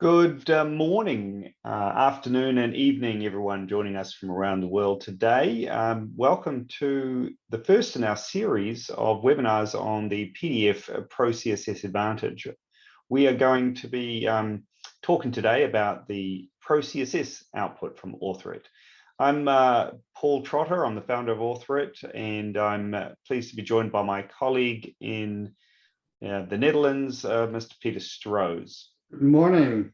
Good morning, afternoon and evening, everyone joining us from around the world today. Welcome to the first in our series of webinars on the PDF ProCSS Advantage. We are going to be talking today about the ProCSS output from AuthorIt. I'm Paul Trotter, I'm the founder of AuthorIt, and I'm pleased to be joined by my colleague in the Netherlands, Mr. Peter Stroos. Good morning.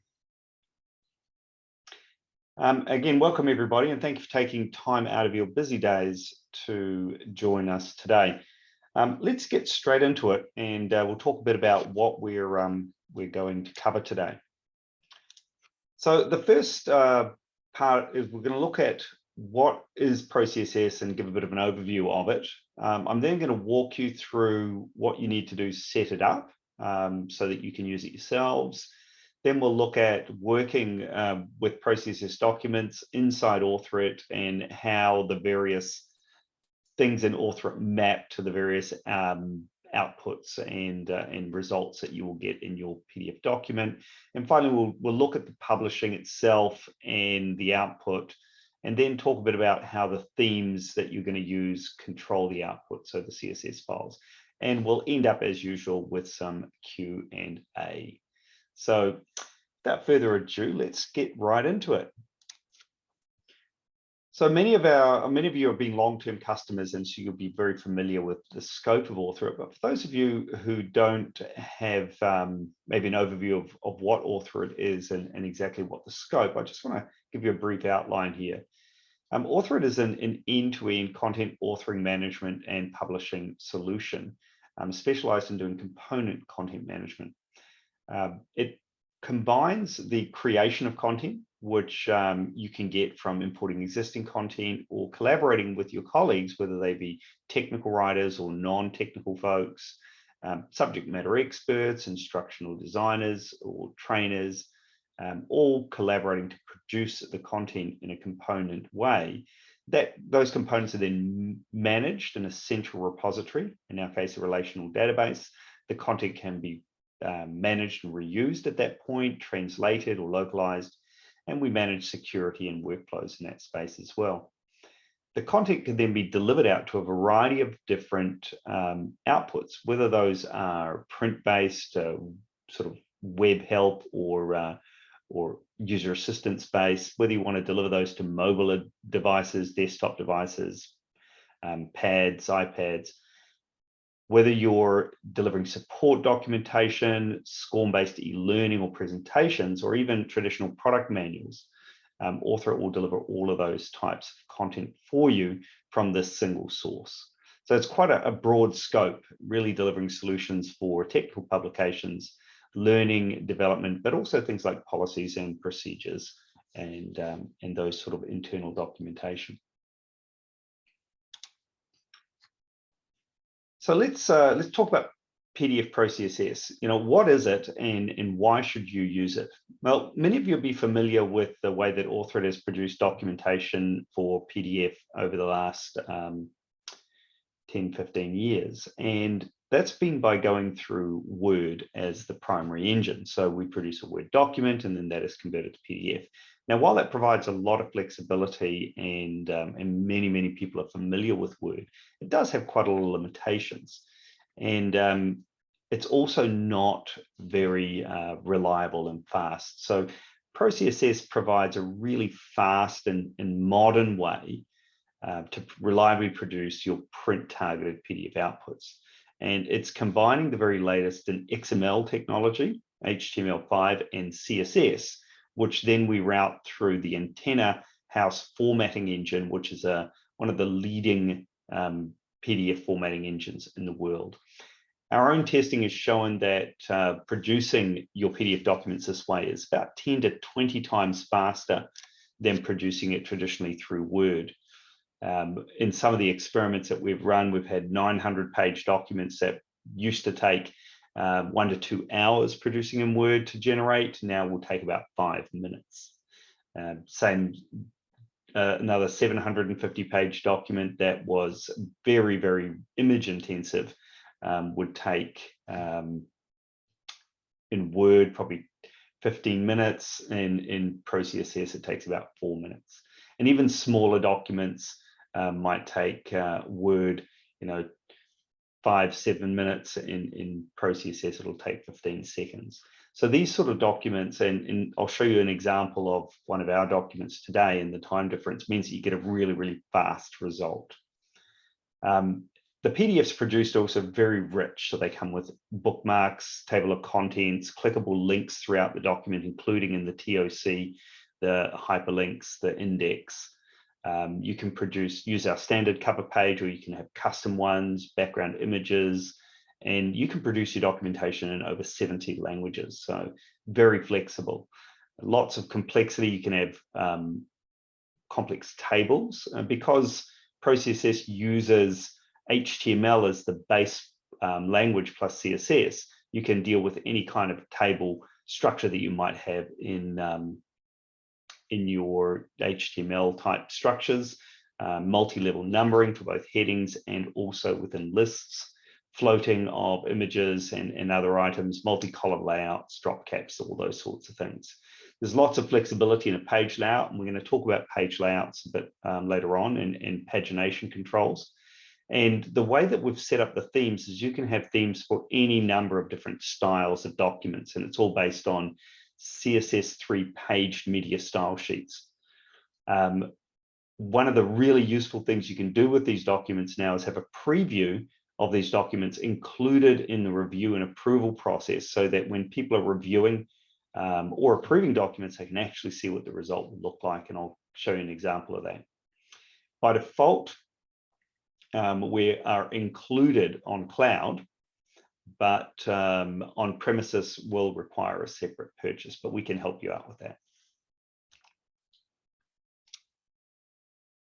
Again, welcome everybody, and thank you for taking time out of your busy days to join us today. Let's get straight into it, and we'll talk a bit about what we're going to cover today. So the first part is we're going to look at what is ProCSS and give a bit of an overview of it. I'm then going to walk you through what you need to do to set it up so that you can use it yourselves. Then we'll look at working with ProCSS documents inside AuthorIt and how the various things in AuthorIt map to the various outputs and results that you will get in your PDF document. And finally, we'll look at the publishing itself and the output, and then talk a bit about how the themes that you're going to use control the output, so the CSS files. And we'll end up, as usual, with some Q&A. So without further ado, let's get right into it. So many of you have been long-term customers, and so you'll be very familiar with the scope of AuthorIt. But for those of you who don't have maybe an overview of what AuthorIt is and exactly what the scope, I just want to give you a brief outline here. AuthorIt is an end-to-end content authoring management and publishing solution, specialized in doing component content management. It combines the creation of content, which you can get from importing existing content or collaborating with your colleagues, whether they be technical writers or non-technical folks, subject matter experts, instructional designers or trainers, all collaborating to produce the content in a component way. Those components are then managed in a central repository, in our case, a relational database. The content can be managed and reused at that point, translated or localized, and we manage security and workflows in that space as well. The content can then be delivered out to a variety of different outputs, whether those are print-based, sort of web help, or user assistance based, whether you want to deliver those to mobile devices, desktop devices, pads, iPads, whether you're delivering support documentation, SCORM-based e-learning or presentations, or even traditional product manuals, AuthorIt will deliver all of those types of content for you from this single source. So it's quite a broad scope, really delivering solutions for technical publications, learning, development, but also things like policies and procedures and those sort of internal documentation. So let's talk about PDF ProCSS. What is it and why should you use it? Well, many of you will be familiar with the way that AuthorIt has produced documentation for PDF over the last 10, 15 years. And that's been by going through Word as the primary engine. So we produce a Word document and then that is converted to PDF. Now, while that provides a lot of flexibility and many people are familiar with Word, it does have quite a lot of limitations. And it's also not very reliable and fast. So ProCSS provides a really fast and modern way to reliably produce your print targeted PDF outputs. And it's combining the very latest in XML technology, HTML5 and CSS, which then we route through the Antenna House formatting engine, which is one of the leading PDF formatting engines in the world. Our own testing has shown that producing your PDF documents this way is about 10 to 20 times faster than producing it traditionally through Word. In some of the experiments that we've run, we've had 900-page documents that used to take 1 to 2 hours producing in Word to generate. Now will take about 5 minutes. Another 750-page document that was very image intensive would take in Word probably 15 minutes, and in ProCSS it takes about 4 minutes. And even smaller documents might take Word, 5-7 minutes. In ProCSS it'll take 15 seconds. So these sort of documents, and I'll show you an example of one of our documents today, and the time difference means that you get a really, really fast result. The PDFs produced are also very rich, so they come with bookmarks, table of contents, clickable links throughout the document, including in the TOC, the hyperlinks, the index. You can use our standard cover page, or you can have custom ones, background images, and you can produce your documentation in over 70 languages, so very flexible. Lots of complexity. You can have complex tables, because ProCSS uses HTML as the base language plus CSS. You can deal with any kind of table structure that you might have in your HTML type structures, multi-level numbering for both headings and also within lists, floating of images and other items, multi-column layouts, drop caps, all those sorts of things. There's lots of flexibility in a page layout, and we're going to talk about page layouts a bit later on, and pagination controls. And the way that we've set up the themes is you can have themes for any number of different styles of documents, and it's all based on CSS3 paged media style sheets. One of the really useful things you can do with these documents now is have a preview of these documents included in the review and approval process, so that when people are reviewing or approving documents, they can actually see what the result would look like. And I'll show you an example of that. By default, we are included on cloud, but on premises will require a separate purchase, but we can help you out with that.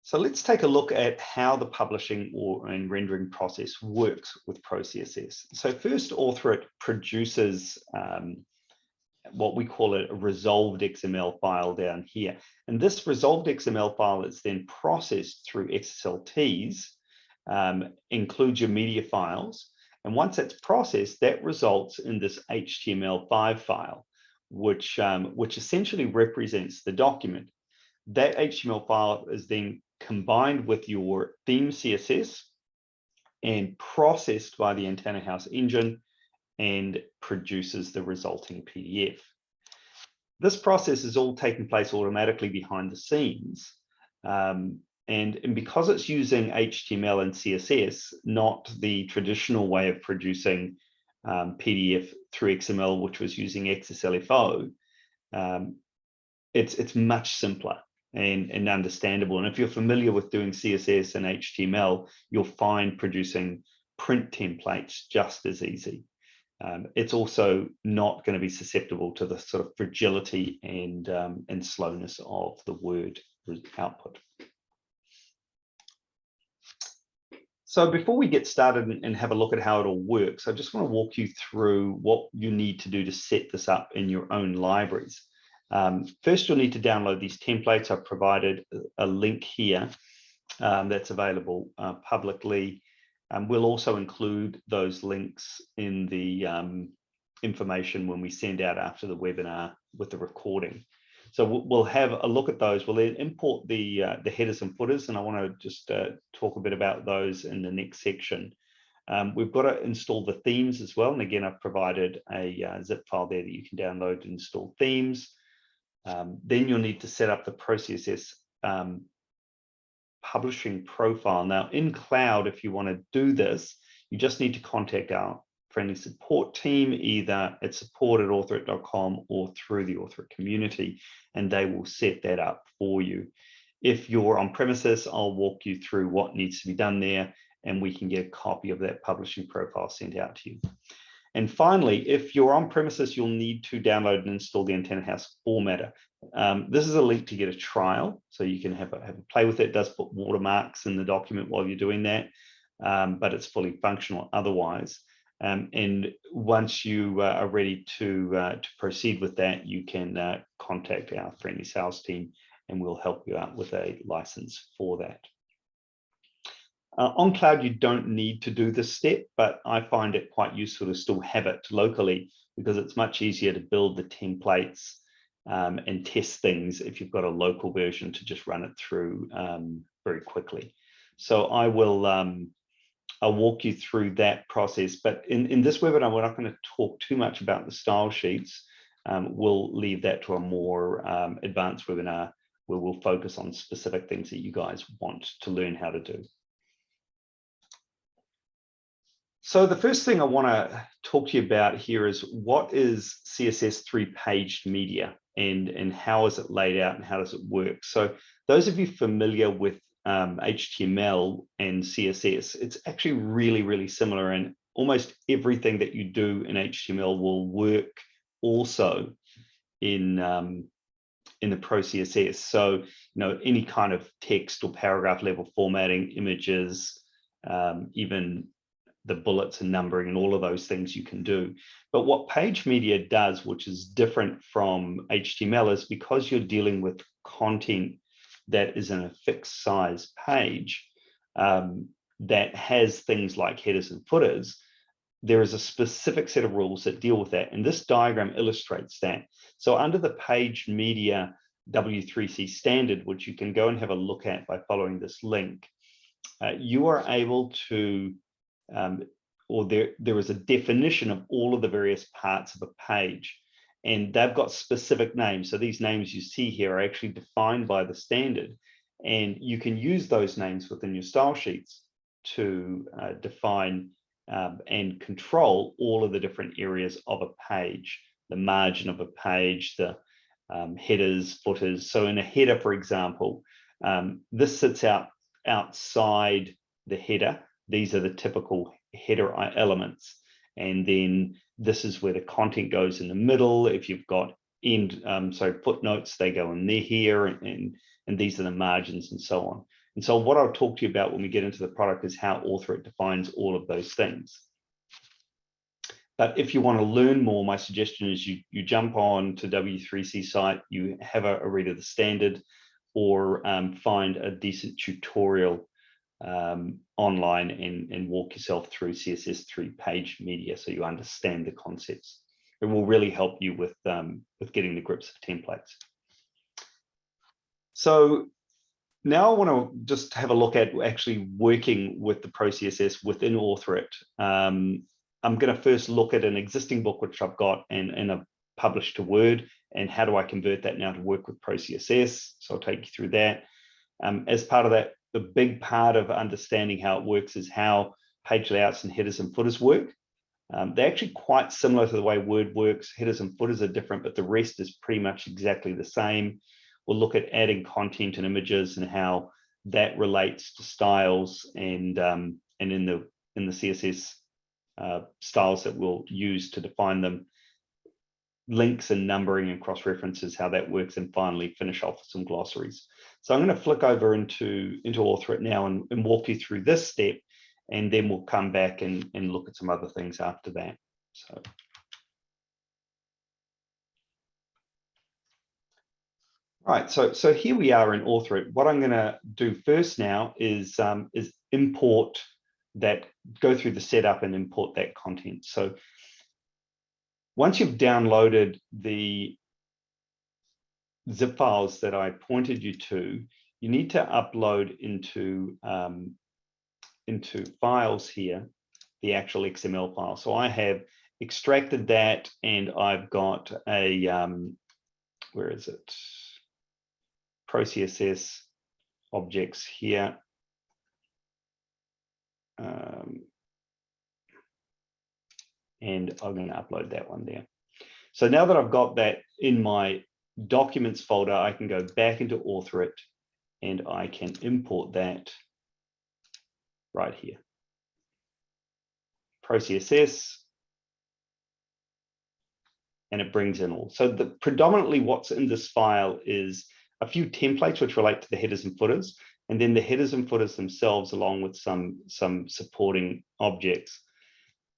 So let's take a look at how the publishing and rendering process works with ProCSS. So first, Author It produces what we call a resolved XML file down here. And this resolved XML file is then processed through XSLTs, includes your media files. And once it's processed, that results in this HTML5 file, which essentially represents the document. That HTML file is then combined with your theme CSS and processed by the Antenna House engine and produces the resulting PDF. This process is all taking place automatically behind the scenes. And because it's using HTML and CSS, not the traditional way of producing PDF through XML, which was using XSLFO, it's much simpler and understandable. And if you're familiar with doing CSS and HTML, you'll find producing print templates just as easy. It's also not going to be susceptible to the sort of fragility and slowness of the Word output. So before we get started and have a look at how it all works, I just want to walk you through what you need to do to set this up in your own libraries. First, you'll need to download these templates. I've provided a link here that's available publicly. We'll also include those links in the information when we send out after the webinar with the recording. So we'll have a look at those. We'll then import the headers and footers, and I want to just talk a bit about those in the next section. We've got to install the themes as well. And again, I've provided a zip file there that you can download to install themes. Then you'll need to set up the ProCSS publishing profile. Now in cloud, if you want to do this, you just need to contact our friendly support team, either at support@authorit.com or through the Author It community, and they will set that up for you. If you're on premises, I'll walk you through what needs to be done there, and we can get a copy of that publishing profile sent out to you. And finally, if you're on premises, you'll need to download and install the Antenna House formatter. This is a link to get a trial, so you can have a play with it. It does put watermarks in the document while you're doing that, but it's fully functional otherwise. And once you are ready to proceed with that, you can contact our friendly sales team, and we'll help you out with a license for that. On cloud, you don't need to do this step, but I find it quite useful to still have it locally because it's much easier to build the templates and test things if you've got a local version to just run it through very quickly. So I will I'll walk you through that process. But in this webinar, we're not going to talk too much about the style sheets. We'll leave that to a more advanced webinar where we'll focus on specific things that you guys want to learn how to do. So the first thing I want to talk to you about here is what is CSS 3-paged media and how is it laid out and how does it work? So those of you familiar with HTML and CSS, it's actually really, really similar, and almost everything that you do in HTML will work also in the ProCSS. So, you know, any kind of text or paragraph level formatting, images, even the bullets and numbering and all of those things you can do. But what page media does, which is different from HTML, is because you're dealing with content that is in a fixed size page that has things like headers and footers, there is a specific set of rules that deal with that. And this diagram illustrates that. So under the page media W3C standard, which you can go and have a look at by following this link, you are able to or there is a definition of all of the various parts of a page, and they've got specific names. So these names you see here are actually defined by the standard, and you can use those names within your style sheets to define and control all of the different areas of a page, the margin of a page, the headers, footers. So in a header, for example, this sits outside the header. These are the typical header elements. And then this is where the content goes in the middle. If you've got footnotes, they go in there here, and these are the margins and so on. And so what I'll talk to you about when we get into the product is how Author-It defines all of those things. But if you want to learn more, my suggestion is you jump on to W3C site, you have a read of the standard, or find a decent tutorial online and walk yourself through CSS 3-page media so you understand the concepts. It will really help you with getting the grips of templates. So now I want to just have a look at actually working with the ProCSS within Author-It. I'm going to first look at an existing book which I've got and I've published to Word, and how do I convert that now to work with ProCSS? So I'll take you through that. As part of that, the big part of understanding how it works is how page layouts and headers and footers work. They're actually quite similar to the way Word works. Headers and footers are different, but the rest is pretty much exactly the same. We'll look at adding content and images and how that relates to styles and in the CSS styles that we'll use to define them, links and numbering and cross references, how that works, and finally finish off with some glossaries. So I'm going to flick over into Author-It now and walk you through this step, and then we'll come back and look at some other things after that. So right, so here we are in Author-It. What I'm going to do first now is import that, go through the setup and import that content. So once you've downloaded the zip files that I pointed you to, you need to upload into files here, the actual XML file. So I have extracted that, and I've got a, where is it? ProCSS objects here. And I'm going to upload that one there. So now that I've got that in my documents folder, I can go back into Author-It and I can import that right here. ProCSS, and it brings in all. So predominantly what's in this file is a few templates which relate to the headers and footers, and then the headers and footers themselves along with some supporting objects.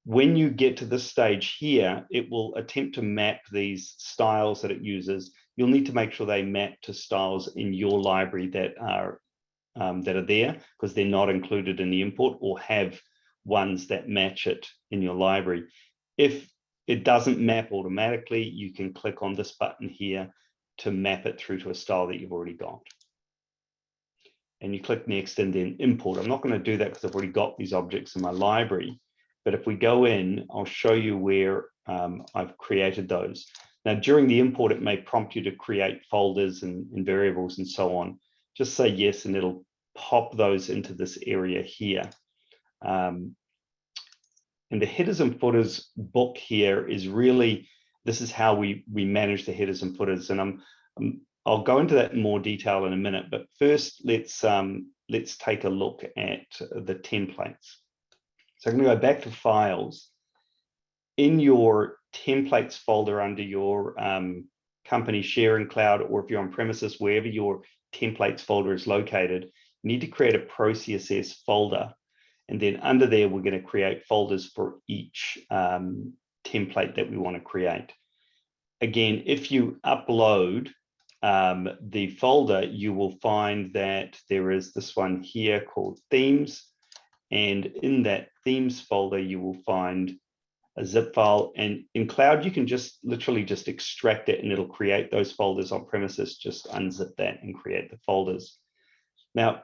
When you get to this stage here, it will attempt to map these styles that it uses. You'll need to make sure they map to styles in your library that are that are there because they're not included in the import, or have ones that match it in your library. If it doesn't map automatically, you can click on this button here to map it through to a style that you've already got. And you click next and then import. I'm not going to do that because I've already got these objects in my library. But if we go in, I'll show you where I've created those. Now, during the import, it may prompt you to create folders and variables and so on. Just say yes, and it'll pop those into this area here. And the headers and footers book here is really, this is how we manage the headers and footers. And I'll go into that in more detail in a minute. But first, let's take a look at the templates. So I'm going to go back to Files. In your templates folder under your company sharing cloud, or if you're on premises, wherever your templates folder is located, you need to create a ProCSS folder. And then under there, we're going to create folders for each template that we want to create. Again, if you upload the folder, you will find that there is this one here called Themes. And in that Themes folder, you will find a zip file, and in cloud you can just literally just extract it and it'll create those folders. On premises, just unzip that and create the folders. Now,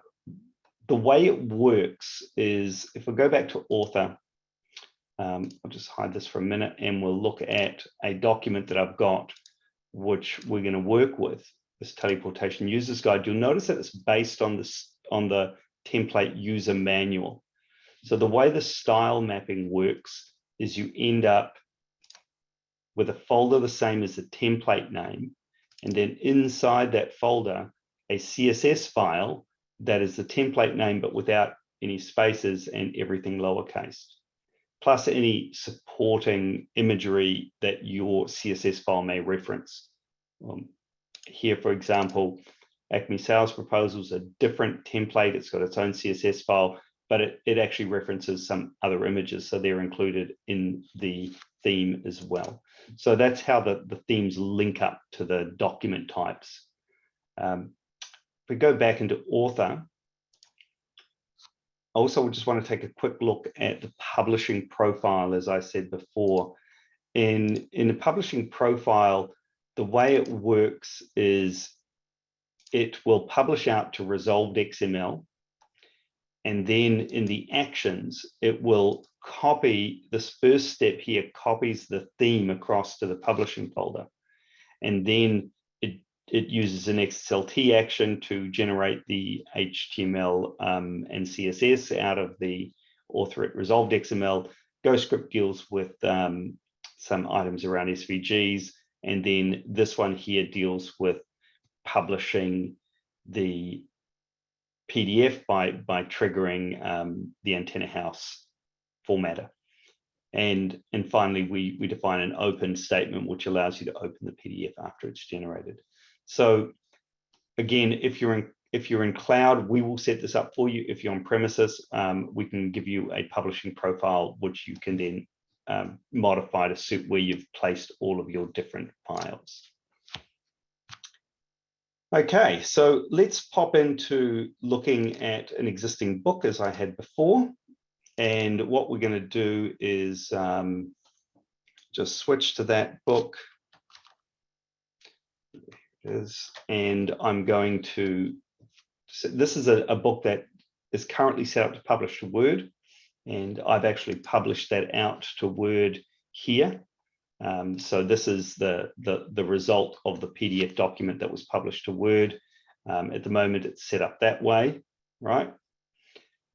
the way it works is, if we go back to author, I'll just hide this for a minute and we'll look at a document that I've got, which we're going to work with, this teleportation users guide. You'll notice that it's based on the template user manual. So the way the style mapping works is you end up with a folder the same as the template name, and then inside that folder, a CSS file that is the template name, but without any spaces and everything lowercase, plus any supporting imagery that your CSS file may reference. Here, for example, Acme Sales Proposals, a different template. It's got its own CSS file, but it actually references some other images, so they're included in the theme as well. So that's how the themes link up to the document types. If we go back into author, also we just want to take a quick look at the publishing profile. As I said before, in the publishing profile, the way it works is it will publish out to resolved XML. And then in the actions, it will copy this first step here, copies the theme across to the publishing folder. And then it uses an XSLT action to generate the HTML and CSS out of the author at resolved XML. GoScript deals with some items around SVGs. And then this one here deals with publishing the PDF by triggering the antenna house formatter. And finally, we define an open statement, which allows you to open the PDF after it's generated. So again, if you're in cloud, we will set this up for you. If you're on premises, we can give you a publishing profile, which you can then modify to suit where you've placed all of your different files. Okay, so let's pop into looking at an existing book as I had before. And what we're going to do is just switch to that book. And I'm going to, this is a book that is currently set up to publish to Word. And I've actually published that out to Word here. So this is the result of the PDF document that was published to Word. At the moment, it's set up that way, right?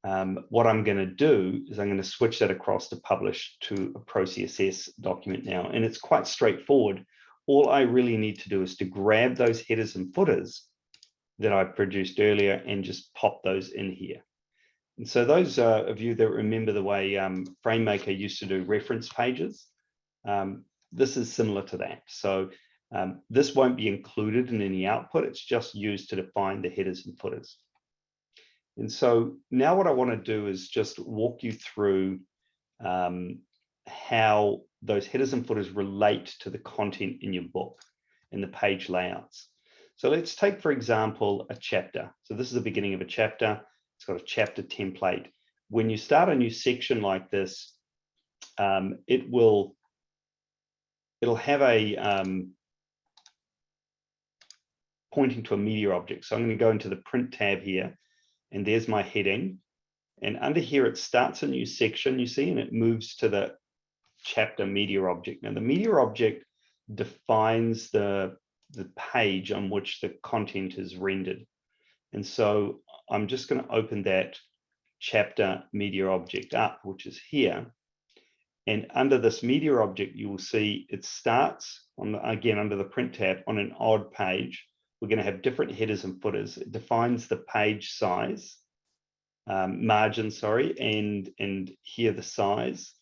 What I'm going to do is I'm going to switch that across to publish to a ProCSS document now. And it's quite straightforward. All I really need to do is to grab those headers and footers that I produced earlier and just pop those in here. And so those of you that remember the way FrameMaker used to do reference pages, this is similar to that. So this won't be included in any output. It's just used to define the headers and footers. And so now what I want to do is just walk you through how those headers and footers relate to the content in your book and the page layouts. So let's take, for example, a chapter. So this is the beginning of a chapter. It's got a chapter template. When you start a new section like this, it'll have a pointing to a media object. So I'm going to go into the print tab here, and there's my heading. And under here, it starts a new section, you see, and it moves to the chapter media object. Now, the media object defines the page on which the content is rendered. And so I'm just going to open that chapter media object up, which is here. And under this media object, you will see it starts on again under the print tab on an odd page. We're going to have different headers and footers. It defines the page size, margin, sorry, and here the size.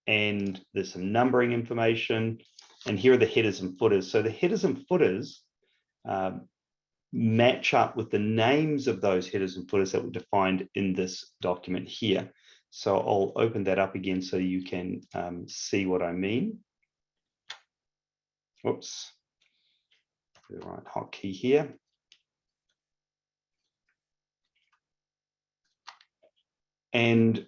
And there's some numbering information. And here are the headers and footers. So the headers and footers match up with the names of those headers and footers that were defined in this document here. So I'll open that up again so you can see what I mean. Whoops. The right hotkey here. And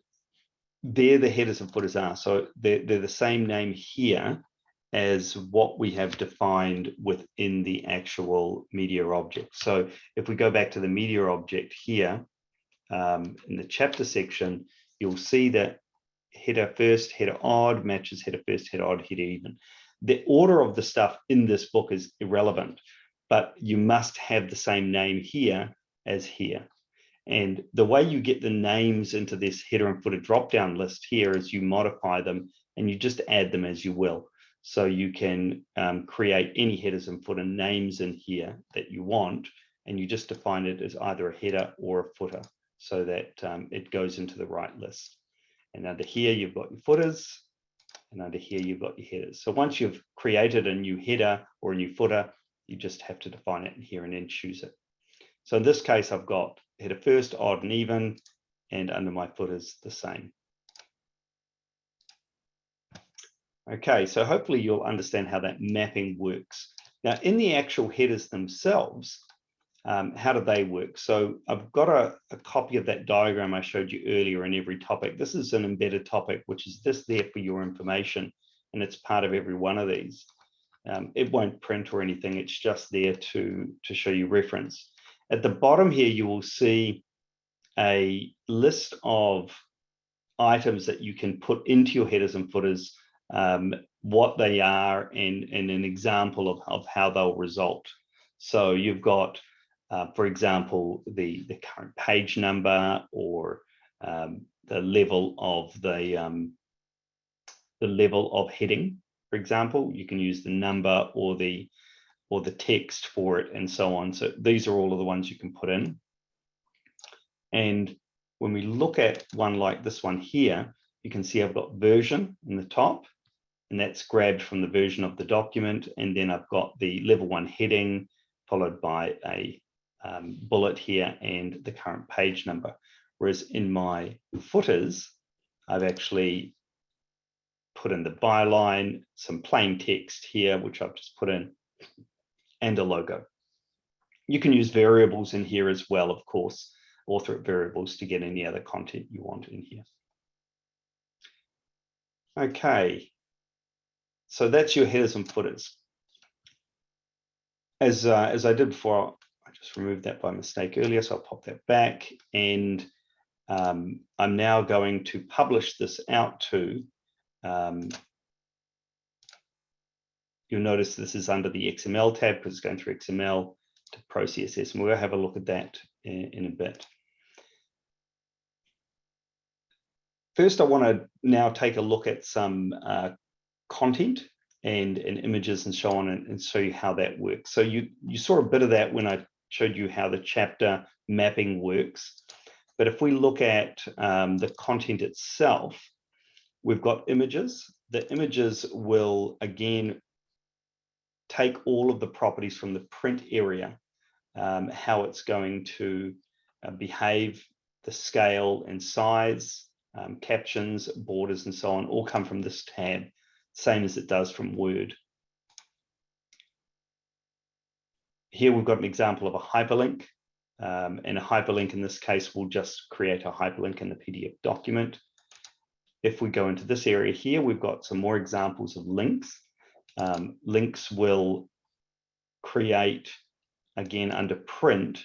there the headers and footers are. So they're the same name here as what we have defined within the actual media object. So if we go back to the media object here, in the chapter section, you'll see that header first, header odd matches header first, header odd, header even. The order of the stuff in this book is irrelevant, but you must have the same name here as here. And the way you get the names into this header and footer drop-down list here is you modify them and you just add them as you will. So you can create any headers and footer names in here that you want, and you just define it as either a header or a footer so that it goes into the right list. And under here, you've got your footers, and under here, you've got your headers. So once you've created a new header or a new footer, you just have to define it in here and then choose it. So in this case, I've got header first, odd and even, and under my footers, the same. Okay, so hopefully you'll understand how that mapping works. Now, in the actual headers themselves, how do they work? So I've got a copy of that diagram I showed you earlier in every topic. This is an embedded topic, which is just there for your information, and it's part of every one of these. It won't print or anything. It's just there to show you reference. At the bottom here, you will see a list of items that you can put into your headers and footers, what they are, and an example of how they'll result. So you've got, for example, the current page number, or the level of heading. For example, you can use the number or the text for it, and so on. So these are all of the ones you can put in. And when we look at one like this one here, you can see I've got version in the top, and that's grabbed from the version of the document. And then I've got the level 1 heading, followed by a bullet here and the current page number. Whereas in my footers, I've actually put in the byline, some plain text here, which I've just put in, and a logo. You can use variables in here as well, of course, author variables to get any other content you want in here. Okay, so that's your headers and footers. As I did before, I just removed that by mistake earlier, so I'll pop that back. And I'm now going to publish this out to, you'll notice this is under the XML tab because it's going through XML to ProCSS, and we'll have a look at that in a bit. First, I want to now take a look at some content and images and so on, and show you how that works. So you saw a bit of that when I showed you how the chapter mapping works. But if we look at the content itself, we've got images. The images will, again, take all of the properties from the print area, how it's going to behave, the scale and size, captions, borders, and so on, all come from this tab, same as it does from Word. Here we've got an example of a hyperlink, and a hyperlink in this case will just create a hyperlink in the PDF document. If we go into this area here, we've got some more examples of links. Links will create, again, under print,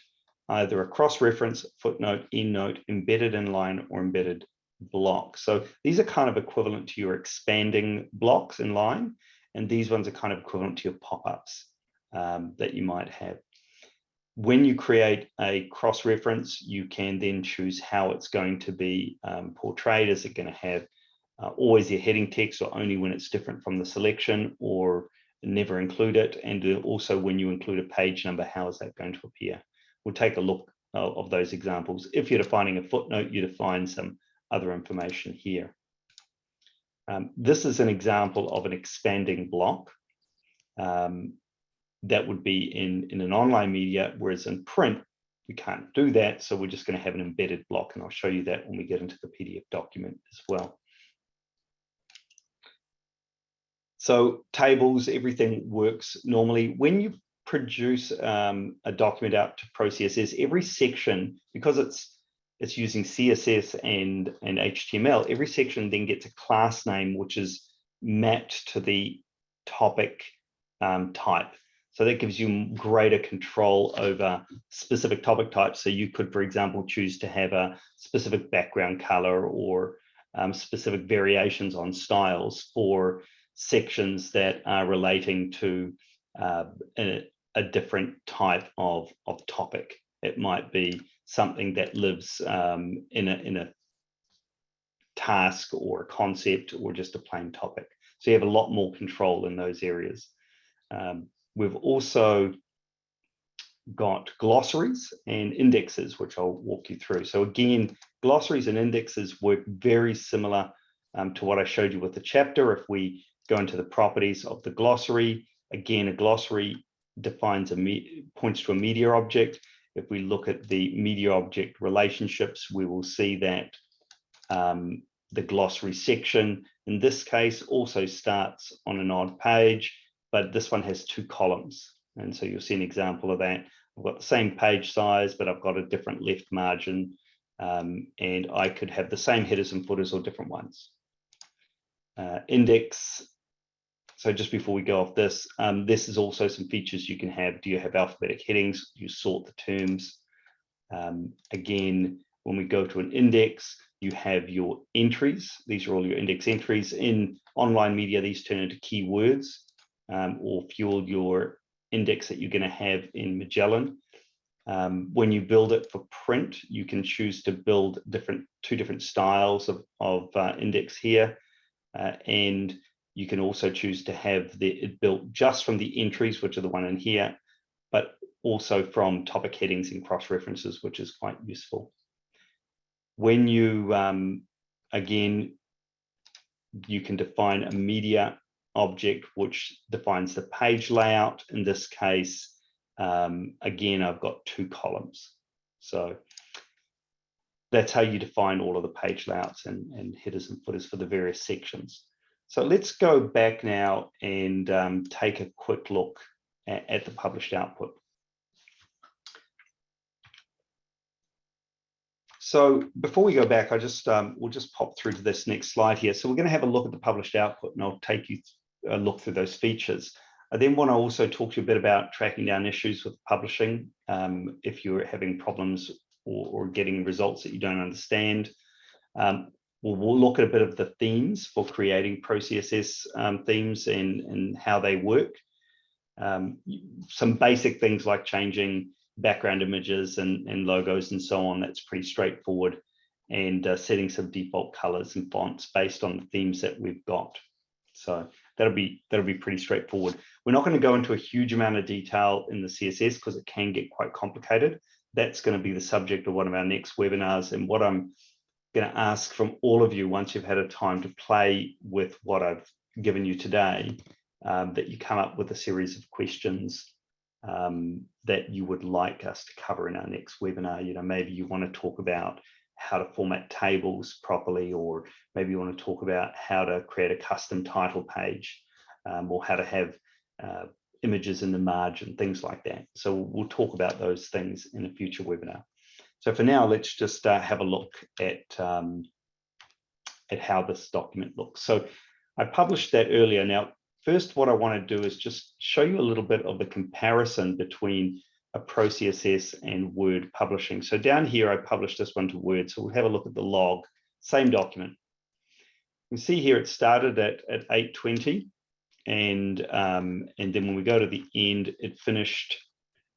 either a cross-reference, footnote, endnote, embedded inline, or embedded block. So these are kind of equivalent to your expanding blocks in line, and these ones are kind of equivalent to your pop-ups that you might have. When you create a cross-reference, you can then choose how it's going to be portrayed. Is it going to have always your heading text, or only when it's different from the selection, or never include it? And also when you include a page number, how is that going to appear? We'll take a look of those examples. If you're defining a footnote, you define some other information here. This is an example of an expanding block. That would be in an online media, whereas in print, we can't do that. So we're just going to have an embedded block, and I'll show you that when we get into the PDF document as well. So tables, everything works normally. When you produce a document out to ProCSS, every section, because it's using CSS and HTML, every section then gets a class name which is mapped to the topic type. So that gives you greater control over specific topic types. So you could, for example, choose to have a specific background color, or specific variations on styles for sections that are relating to a different type of topic. It might be something that lives in a task or a concept, or just a plain topic. So you have a lot more control in those areas. We've also got glossaries and indexes, which I'll walk you through. So again, glossaries and indexes work very similar to what I showed you with the chapter. If we go into the properties of the glossary, again, a glossary defines points to a media object. If we look at the media object relationships, we will see that the glossary section in this case also starts on an odd page, but this one has 2 columns. And so you'll see an example of that. I've got the same page size, but I've got a different left margin, and I could have the same headers and footers or different ones. Index. So just before we go off this, this is also some features you can have. Do you have alphabetic headings? Do you sort the terms? Again, when we go to an index, you have your entries. These are all your index entries. In online media, these turn into keywords, or fuel your index that you're going to have in Magellan. When you build it for print, you can choose to build 2 different styles of index here, and you can also choose to have it built just from the entries, which are the one in here, but also from topic headings and cross references, which is quite useful. When you, again, you can define a media object which defines the page layout. In this case, again, I've got 2 columns. So that's how you define all of the page layouts and headers and footers for the various sections. So let's go back now and take a quick look at the published output. So before we go back, we'll just pop through to this next slide here. So we're going to have a look at the published output, and I'll take you a look through those features. I then want to also talk to you a bit about tracking down issues with publishing, if you're having problems or getting results that you don't understand. We'll look at a bit of the themes for creating ProCSS themes and how they work. Some basic things like changing background images and logos and so on. That's pretty straightforward, and setting some default colors and fonts based on the themes that we've got. So that'll be pretty straightforward. We're not going to go into a huge amount of detail in the CSS because it can get quite complicated. That's going to be the subject of one of our next webinars, and what I'm going to ask from all of you once you've had a time to play with what I've given you today, that you come up with a series of questions that you would like us to cover in our next webinar. You know, maybe you want to talk about how to format tables properly, or maybe you want to talk about how to create a custom title page, or how to have images in the margin, things like that. So we'll talk about those things in a future webinar. So for now, let's just have a look at how this document looks. So I published that earlier. Now, first, what I want to do is just show you a little bit of the comparison between a ProCSS and Word publishing. So down here, I published this one to Word. So we'll have a look at the log, same document. You can see here it started at 8:20, and then when we go to the end, it finished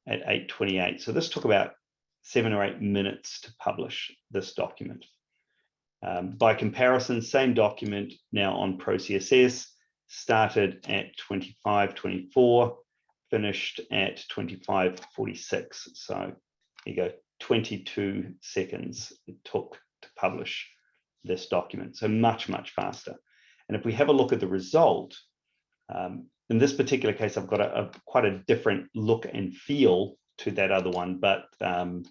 at 8:28. So this took about 7 or 8 minutes to publish this document. By comparison, same document now on ProCSS, started at 25:24, finished at 25:46. So there you go, 22 seconds it took to publish this document. So much, much faster. And if we have a look at the result, in this particular case, I've got quite a different look and feel to that other one, but I've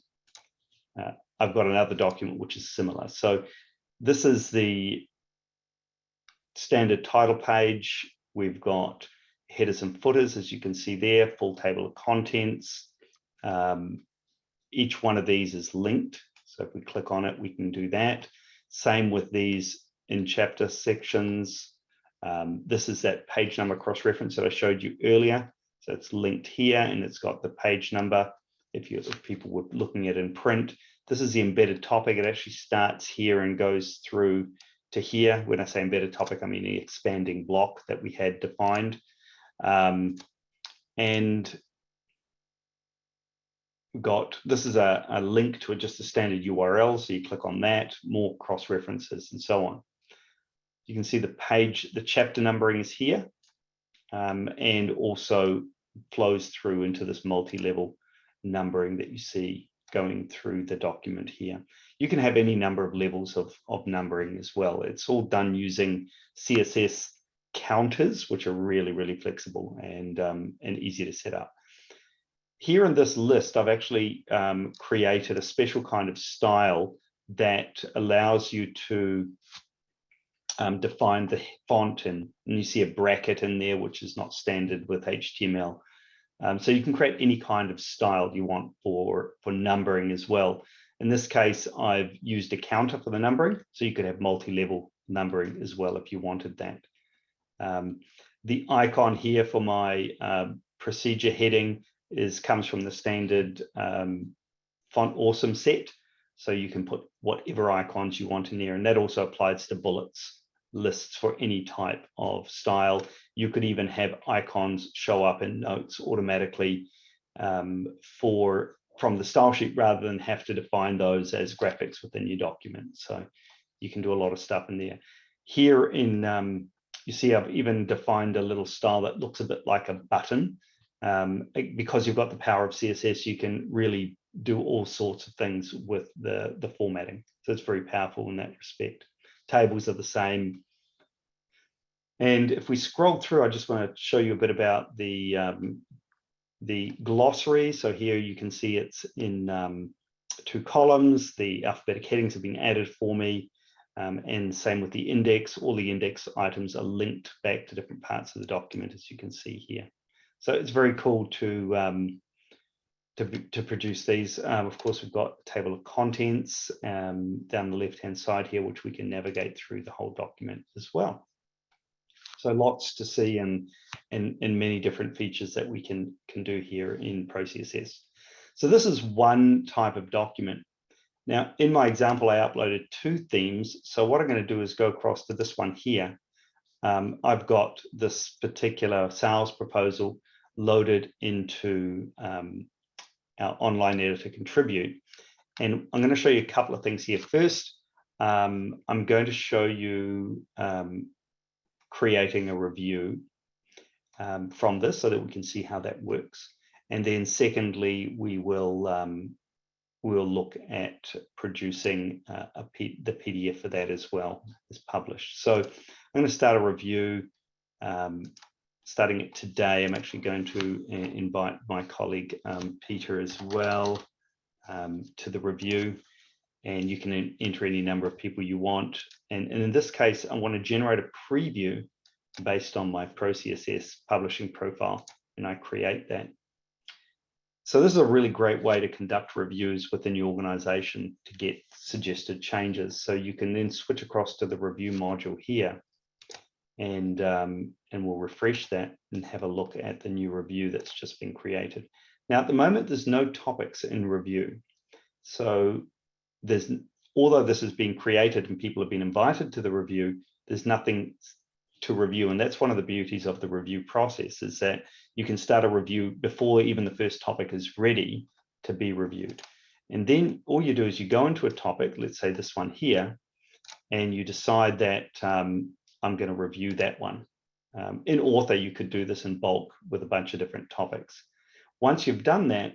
got another document which is similar. So this is the standard title page. We've got headers and footers, as you can see there, full table of contents. Each one of these is linked. So if we click on it, we can do that. Same with these in chapter sections. This is that page number cross-reference that I showed you earlier. So it's linked here and it's got the page number if people were looking at it in print. This is the embedded topic. It actually starts here and goes through to here. When I say embedded topic, I mean the expanding block that we had defined. And this is a link to just a standard URL. So you click on that, more cross-references and so on. You can see the chapter numbering is here, and also flows through into this multi-level numbering that you see going through the document here. You can have any number of levels of numbering as well. It's all done using CSS counters, which are really, really flexible and easy to set up. Here in this list, I've actually created a special kind of style that allows you to define the font, and you see a bracket in there, which is not standard with HTML. So you can create any kind of style you want for numbering as well. In this case, I've used a counter for the numbering, so you could have multi-level numbering as well if you wanted that. The icon here for my procedure heading comes from the standard Font Awesome set. So you can put whatever icons you want in there, and that also applies to bullets lists for any type of style. You could even have icons show up in notes automatically from the style sheet rather than have to define those as graphics within your document. So you can do a lot of stuff in there. Here you see I've even defined a little style that looks a bit like a button. Because you've got the power of CSS, you can really do all sorts of things with the formatting. So it's very powerful in that respect. Tables are the same. And if we scroll through, I just want to show you a bit about the glossary. So here you can see it's in 2 columns. The alphabetic headings have been added for me. And same with the index. All the index items are linked back to different parts of the document, as you can see here. So it's very cool to produce these. Of course, we've got a table of contents down the left-hand side here, which we can navigate through the whole document as well. So lots to see and many different features that we can do here in ProCSS. So this is one type of document. Now, in my example, I uploaded 2 themes. So what I'm going to do is go across to this one here. I've got this particular sales proposal loaded into our online editor contribute. And I'm going to show you a couple of things here. First, I'm going to show you creating a review from this so that we can see how that works. And then secondly, we'll look at producing the PDF for that as well as published. So I'm going to start a review. Starting it today, I'm actually going to invite my colleague Peter as well to the review, and you can enter any number of people you want. And in this case, I want to generate a preview based on my ProCSS publishing profile and I create that. So this is a really great way to conduct reviews within your organization to get suggested changes. So you can then switch across to the review module here, and we'll refresh that and have a look at the new review that's just been created. Now, at the moment, there's no topics in review. So although this has been created and people have been invited to the review, there's nothing to review. And that's one of the beauties of the review process, is that you can start a review before even the first topic is ready to be reviewed. And then all you do is you go into a topic, let's say this one here, and you decide that I'm going to review that one. In Author, you could do this in bulk with a bunch of different topics. Once you've done that,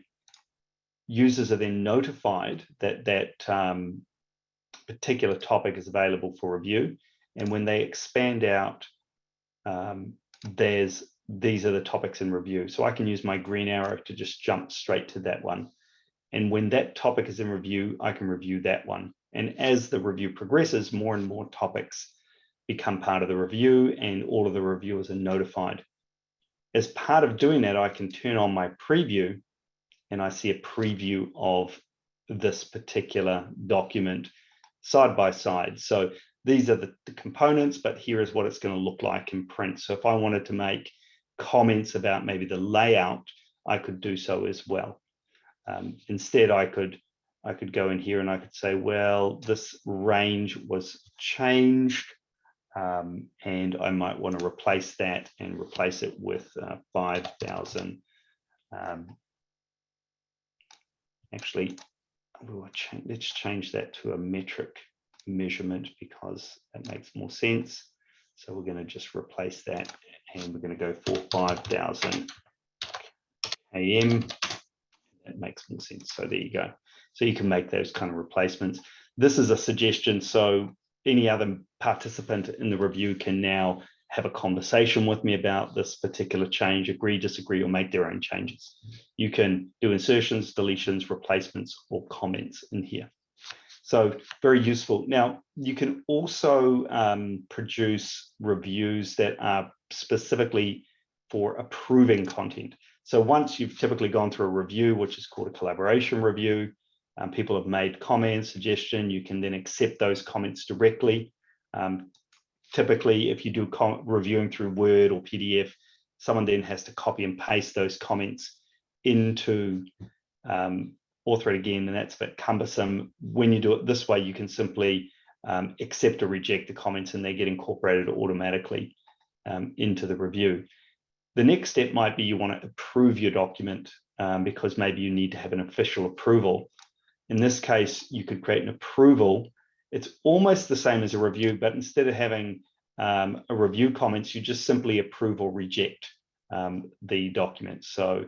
users are then notified that that particular topic is available for review. And when they expand out, these are the topics in review. So I can use my green arrow to just jump straight to that one. And when that topic is in review, I can review that one. And as the review progresses, more and more topics become part of the review, and all of the reviewers are notified. As part of doing that, I can turn on my preview, and I see a preview of this particular document side by side. So these are the components, but here is what it's going to look like in print. So if I wanted to make comments about maybe the layout, I could do so as well. Instead, I could go in here and I could say, well, this range was changed, and I might want to replace that and replace it with 5,000. Actually, let's change that to a metric measurement because it makes more sense. So we're going to just replace that, and we're going to go for 5,000 km. That makes more sense. So there you go. So you can make those kind of replacements. This is a suggestion, so any other participant in the review can now have a conversation with me about this particular change, agree, disagree, or make their own changes. You can do insertions, deletions, replacements, or comments in here. So very useful. Now, you can also produce reviews that are specifically for approving content. So once you've typically gone through a review, which is called a collaboration review, people have made comments, suggestion, you can then accept those comments directly. Typically, if you do reviewing through Word or PDF, someone then has to copy and paste those comments into Author it again, and that's a bit cumbersome. When you do it this way, you can simply accept or reject the comments, and they get incorporated automatically into the review. The next step might be you want to approve your document because maybe you need to have an official approval. In this case, you could create an approval. It's almost the same as a review, but instead of having a review comments, you just simply approve or reject the document. So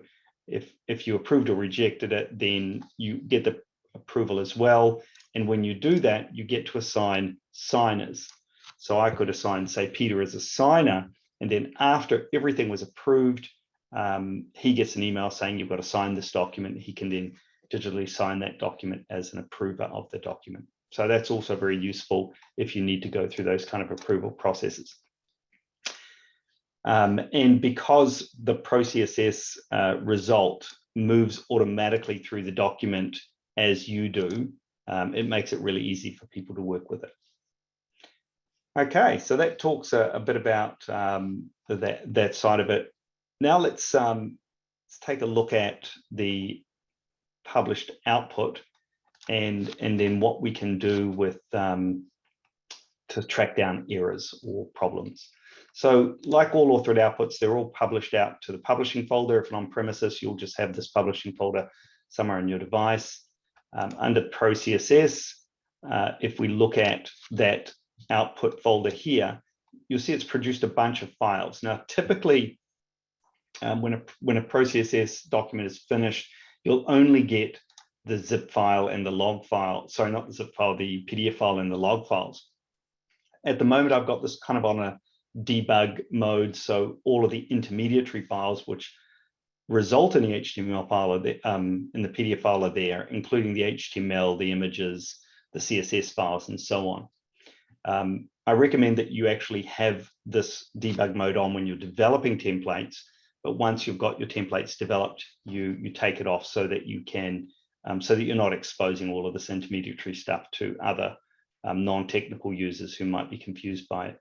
if you approved or rejected it, then you get the approval as well. And when you do that, you get to assign signers. So I could assign, say, Peter as a signer, and then after everything was approved, he gets an email saying you've got to sign this document. He can then digitally sign that document as an approver of the document. So that's also very useful if you need to go through those kind of approval processes. And because the ProCSS result moves automatically through the document as you do, it makes it really easy for people to work with it. Okay, so that talks a bit about that side of it. Now let's take a look at the published output and then what we can do with to track down errors or problems. So like all authored outputs, they're all published out to the publishing folder. If on premises, you'll just have this publishing folder somewhere on your device. Under ProCSS, if we look at that output folder here, you'll see it's produced a bunch of files. Now, typically, when a ProCSS document is finished, you'll only get the zip file and the log file. Sorry, not the zip file, the PDF file and the log files. At the moment, I've got this kind of on a debug mode. So all of the intermediary files, which result in the HTML file, are there, in the PDF file are there, including the HTML, the images, the CSS files, and so on. I recommend that you actually have this debug mode on when you're developing templates, but once you've got your templates developed, you take it off so that you can, so that you're not exposing all of this intermediary stuff to other non-technical users who might be confused by it.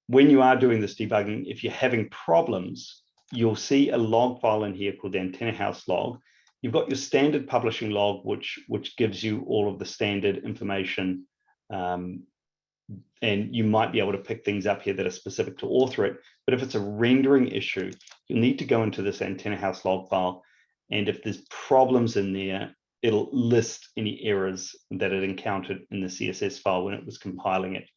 When you are doing this debugging, if you're having problems, you'll see a log file in here called the Antenna House log. You've got your standard publishing log, which gives you all of the standard information, and you might be able to pick things up here that are specific to author it. But if it's a rendering issue, you'll need to go into this Antenna House log file, and if there's problems in there, it'll list any errors that it encountered in the CSS file when it was compiling it.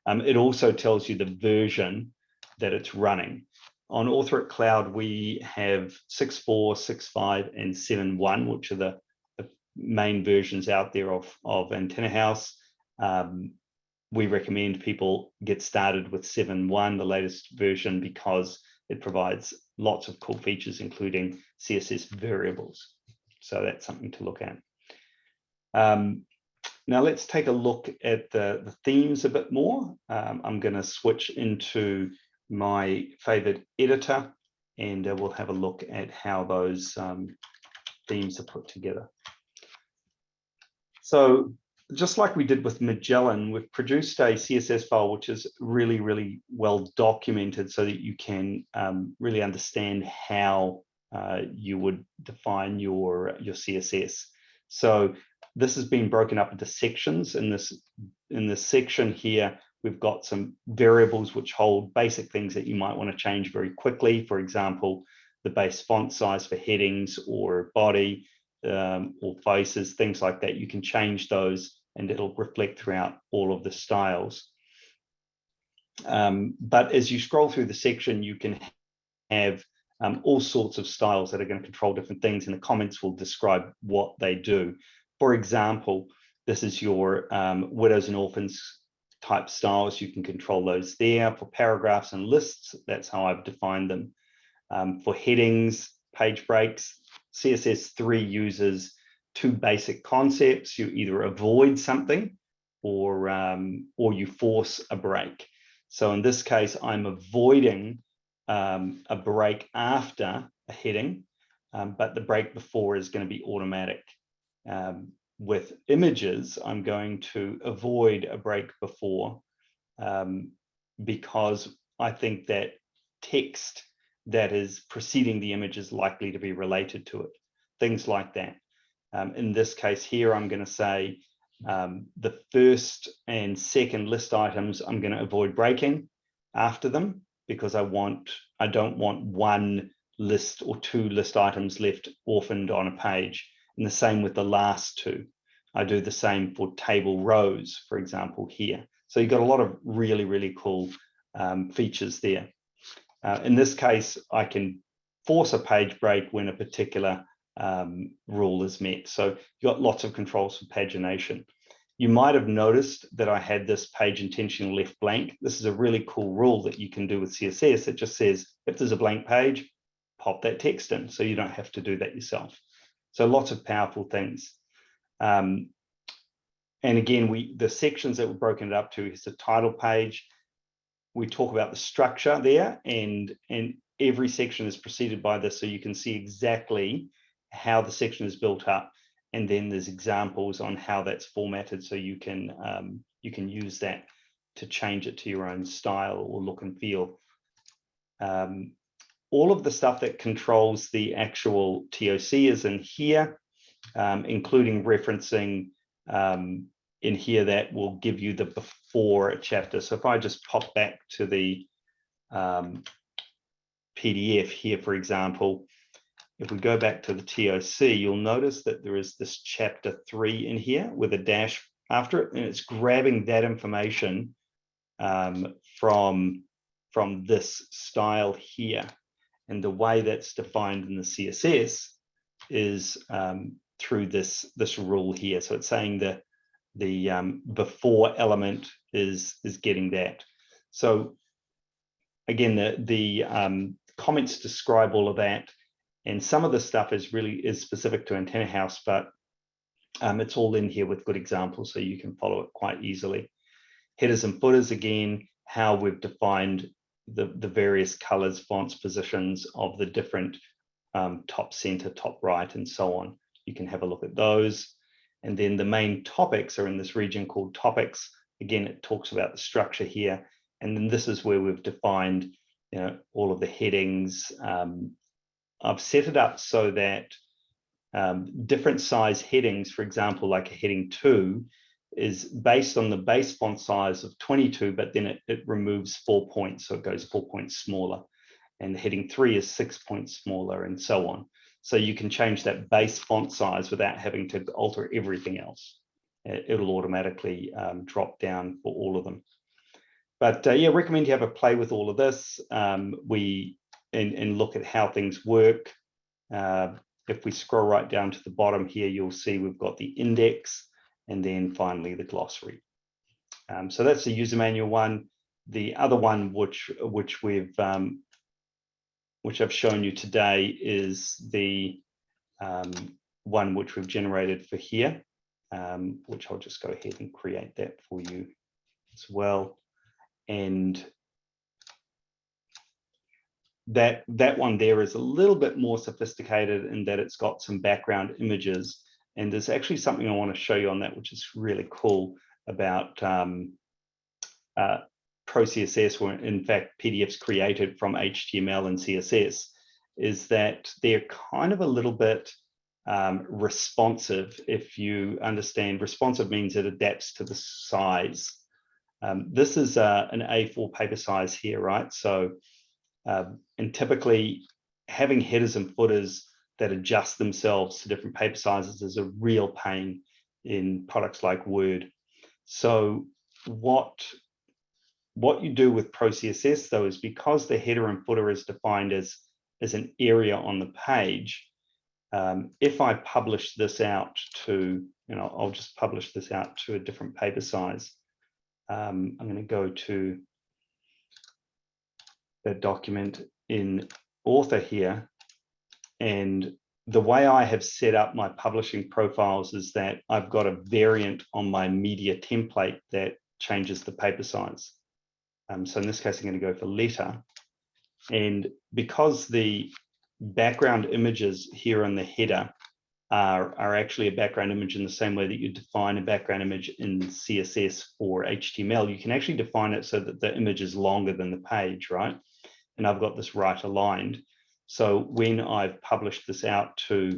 It also tells you the version that it's running. On Author It Cloud, we have 6.4, 6.5, and 7.1, which are the main versions out there of Antenna House. We recommend people get started with 7.1, the latest version, because it provides lots of cool features, including CSS variables. So that's something to look at. Now let's take a look at the themes a bit more. I'm going to switch into my favorite editor, and we'll have a look at how those themes are put together. So just like we did with Magellan, we've produced a CSS file which is really, really well documented so that you can really understand how you would define your CSS. So this has been broken up into sections. In this section here, we've got some variables which hold basic things that you might want to change very quickly. For example, the base font size for headings or body or faces, things like that. You can change those and it'll reflect throughout all of the styles. But as you scroll through the section, you can have all sorts of styles that are going to control different things, and the comments will describe what they do. For example, this is your widows and orphans type styles. You can control those there. For paragraphs and lists, that's how I've defined them. For headings, page breaks, CSS3 uses two basic concepts. You either avoid something or you force a break. So in this case, I'm avoiding a break after a heading, but the break before is going to be automatic. With images, I'm going to avoid a break before because I think that text that is preceding the image is likely to be related to it, things like that. In this case here, I'm going to say the first and second list items, I'm going to avoid breaking after them because I don't want one list or two list items left orphaned on a page. And the same with the last two. I do the same for table rows, for example, here. So you've got a lot of really, really cool features there. In this case, I can force a page break when a particular rule is met. So you've got lots of controls for pagination. You might have noticed that I had this page intentionally left blank. This is a really cool rule that you can do with CSS. It just says, if there's a blank page, pop that text in, so you don't have to do that yourself. So lots of powerful things. And again, the sections that we're broken it up to is the title page. We talk about the structure there, and every section is preceded by this, so you can see exactly how the section is built up. And then there's examples on how that's formatted, so you can use that to change it to your own style or look and feel. All of the stuff that controls the actual TOC is in here, including referencing in here that will give you the before chapter. So if I just pop back to the PDF here, for example, if we go back to the TOC, you'll notice that there is this chapter 3 in here with a dash after it, and it's grabbing that information from this style here. And the way that's defined in the CSS is through this rule here. So it's saying that the before element is getting that. So again, the comments describe all of that, and some of the stuff is specific to Antenna House, but it's all in here with good examples, so you can follow it quite easily. Headers and footers, again, how we've defined the various colors, fonts, positions of the different top center, top right, and so on. You can have a look at those. And then the main topics are in this region called topics. Again, it talks about the structure here. And then this is where we've defined, all of the headings. I've set it up so that different size headings, for example, like a heading 2, is based on the base font size of 22, but then it removes 4 points, so it goes 4 points smaller. And heading 3 is 6 points smaller, and so on. So you can change that base font size without having to alter everything else. It'll automatically drop down for all of them. But yeah, recommend you have a play with all of this. And look at how things work. If we scroll right down to the bottom here, you'll see we've got the index and then finally the glossary. So that's the user manual one. The other one which I've shown you today is the one which we've generated for here, which I'll just go ahead and create that for you as well. And that one there is a little bit more sophisticated in that it's got some background images. And there's actually something I want to show you on that, which is really cool about ProCSS, or in fact PDFs created from HTML and CSS, is that they're kind of a little bit responsive. If you understand, responsive means it adapts to the size. This is an A4 paper size here, right? So, and typically having headers and footers that adjust themselves to different paper sizes is a real pain in products like Word. So what you do with ProCSS though is, because the header and footer is defined as an area on the page, if I publish this out to, I'll just publish this out to a different paper size. I'm going to go to the document in author here. And the way I have set up my publishing profiles is that I've got a variant on my media template that changes the paper size. So in this case, I'm going to go for letter. And because the background images here in the header are actually a background image in the same way that you define a background image in CSS or HTML, you can actually define it so that the image is longer than the page, right? And I've got this right aligned. So when I've published this out to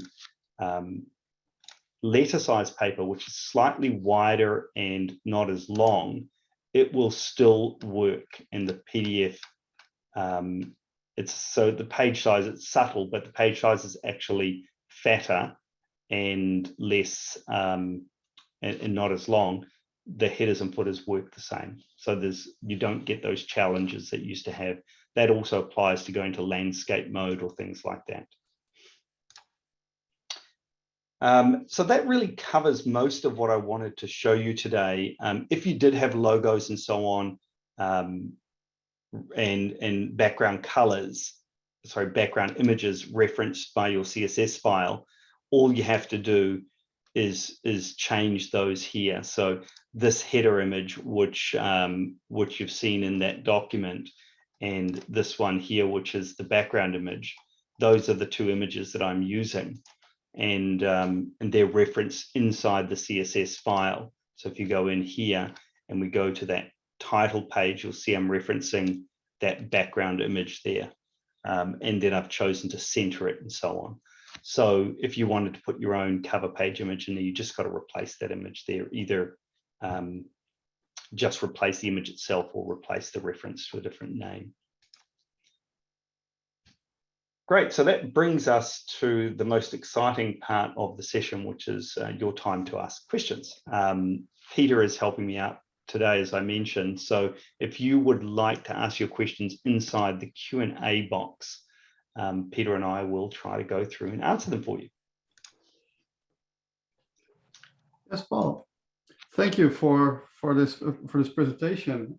letter size paper, which is slightly wider and not as long, it will still work in the PDF. So the page size, it's subtle, but the page size is actually fatter and less and not as long. The headers and footers work the same. So you don't get those challenges that you used to have. That also applies to going to landscape mode or things like that. So that really covers most of what I wanted to show you today. If you did have logos and so on, and background colors, background images referenced by your CSS file, all you have to do is change those here. So this header image, which you've seen in that document, and this one here, which is the background image, those are the two images that I'm using. And they're referenced inside the CSS file. So if you go in here and we go to that title page, you'll see I'm referencing that background image there. And then I've chosen to center it and so on. So if you wanted to put your own cover page image in there, you just got to replace that image there. Either just replace the image itself or replace the reference to a different name. Great, so that brings us to the most exciting part of the session, which is your time to ask questions. Peter is helping me out today, as I mentioned. So if you would like to ask your questions inside the Q&A box, Peter and I will try to go through and answer them for you. Yes, Paul. Thank you for this presentation.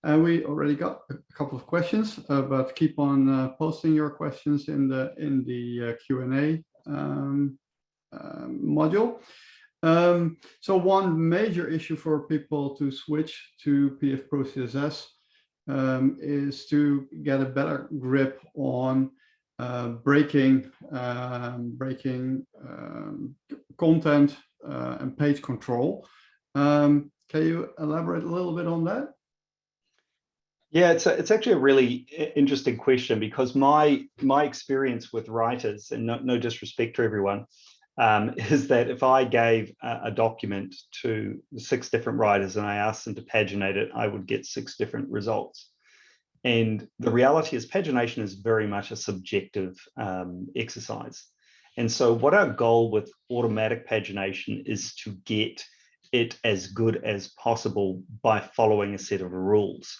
And we already got a couple of questions, but keep on posting your questions in the Q&A module. So one major issue for people to switch to PDF ProCSS is to get a better grip on breaking content and page control. Can you elaborate a little bit on that? Yeah, it's actually a really interesting question, because my experience with writers, and no disrespect to everyone, is that if I gave a document to 6 different writers and I asked them to paginate it, I would get 6 different results. And the reality is pagination is very much a subjective exercise. And so what our goal with automatic pagination is to get it as good as possible by following a set of rules.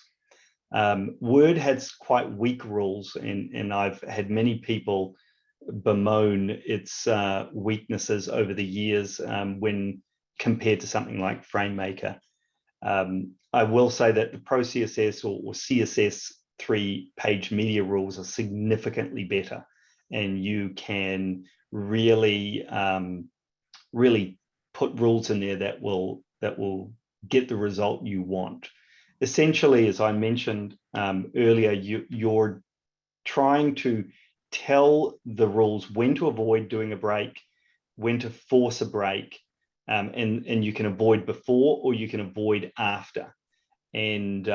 Word has quite weak rules, and I've had many people bemoan its weaknesses over the years when compared to something like FrameMaker. I will say that the ProCSS or CSS 3-page media rules are significantly better, and you can really really put rules in there that will get the result you want. Essentially, as I mentioned earlier, you're trying to tell the rules when to avoid doing a break, when to force a break, and you can avoid before or you can avoid after. And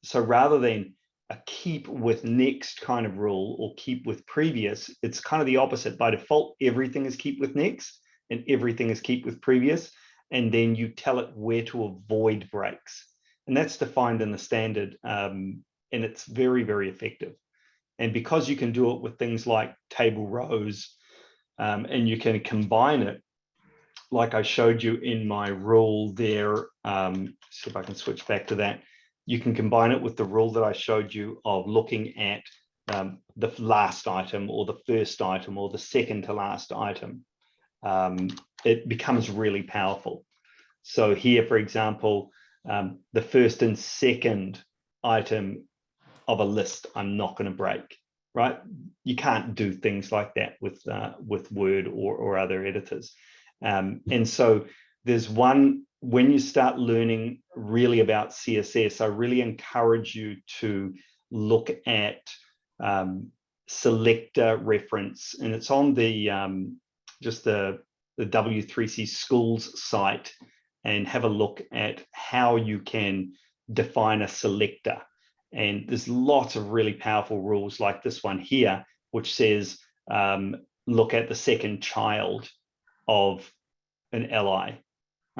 so rather than a keep with next kind of rule or keep with previous, it's kind of the opposite. By default, everything is keep with next and everything is keep with previous. And then you tell it where to avoid breaks. And that's defined in the standard, and it's very, very effective. And because you can do it with things like table rows, and you can combine it, like I showed you in my rule there, see if I can switch back to that. You can combine it with the rule that I showed you of looking at the last item or the first item or the second to last item. It becomes really powerful. So here, for example, the first and second item of a list, I'm not going to break, right? You can't do things like that with Word or other editors. And so there's one, when you start learning really about CSS, I really encourage you to look at selector reference, and it's on the just the W3C schools site, and have a look at how you can define a selector. And there's lots of really powerful rules like this one here, which says, look at the second child of an li,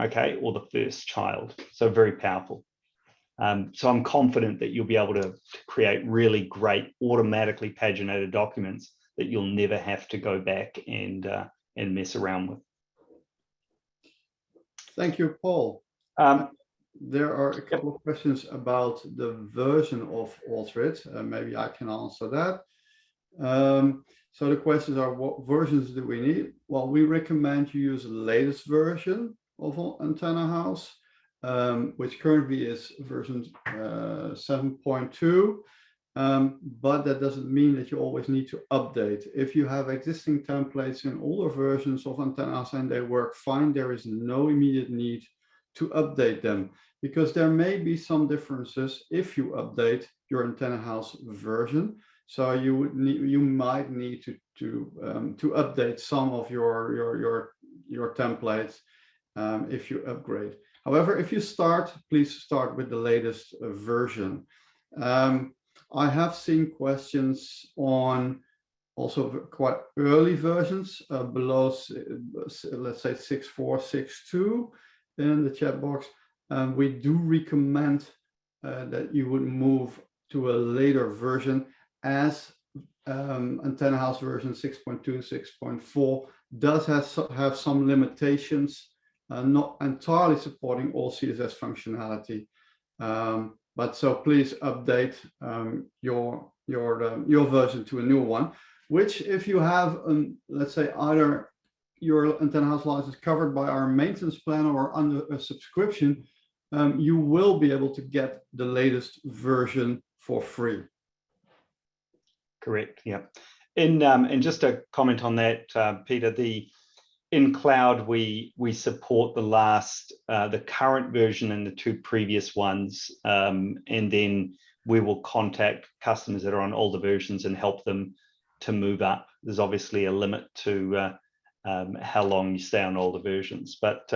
okay, or the first child. So very powerful. So I'm confident that you'll be able to create really great automatically paginated documents that you'll never have to go back and mess around with. Thank you, Paul. There are a couple of questions about the version of Alteryx. Maybe I can answer that. So the questions are, what versions do we need? Well, we recommend you use the latest version of Antenna House, which currently is version 7.2. But that doesn't mean that you always need to update. If you have existing templates in older versions of Antenna House and they work fine, there is no immediate need to update them, because there may be some differences if you update your Antenna House version. So you might need to update some of your templates if you upgrade. However, if you start, please start with the latest version. I have seen questions on also quite early versions below, let's say 6.4, 6.2 in the chat box. We do recommend that you would move to a later version, as Antenna House version 6.2, 6.4 does have some limitations, not entirely supporting all CSS functionality. But so please update your version to a new one, which, if you have, let's say, either your Antenna House license covered by our maintenance plan or under a subscription, you will be able to get the latest version for free. Correct. Yeah. And just a comment on that, Peter, in cloud, we support the current version and the 2 previous ones, and then we will contact customers that are on older versions and help them to move up. There's obviously a limit to how long you stay on older versions, but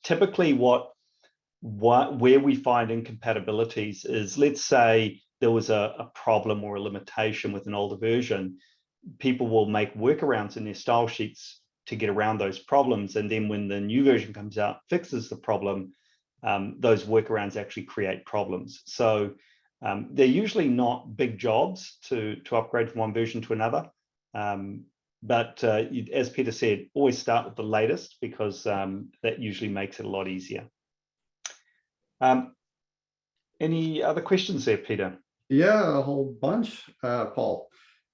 typically where we find incompatibilities is, let's say there was a problem or a limitation with an older version, people will make workarounds in their style sheets to get around those problems, and then when the new version comes out, fixes the problem, those workarounds actually create problems. So they're usually not big jobs to upgrade from one version to another. But as Peter said, always start with the latest, because that usually makes it a lot easier. Any other questions there, Peter? Yeah, a whole bunch, Paul.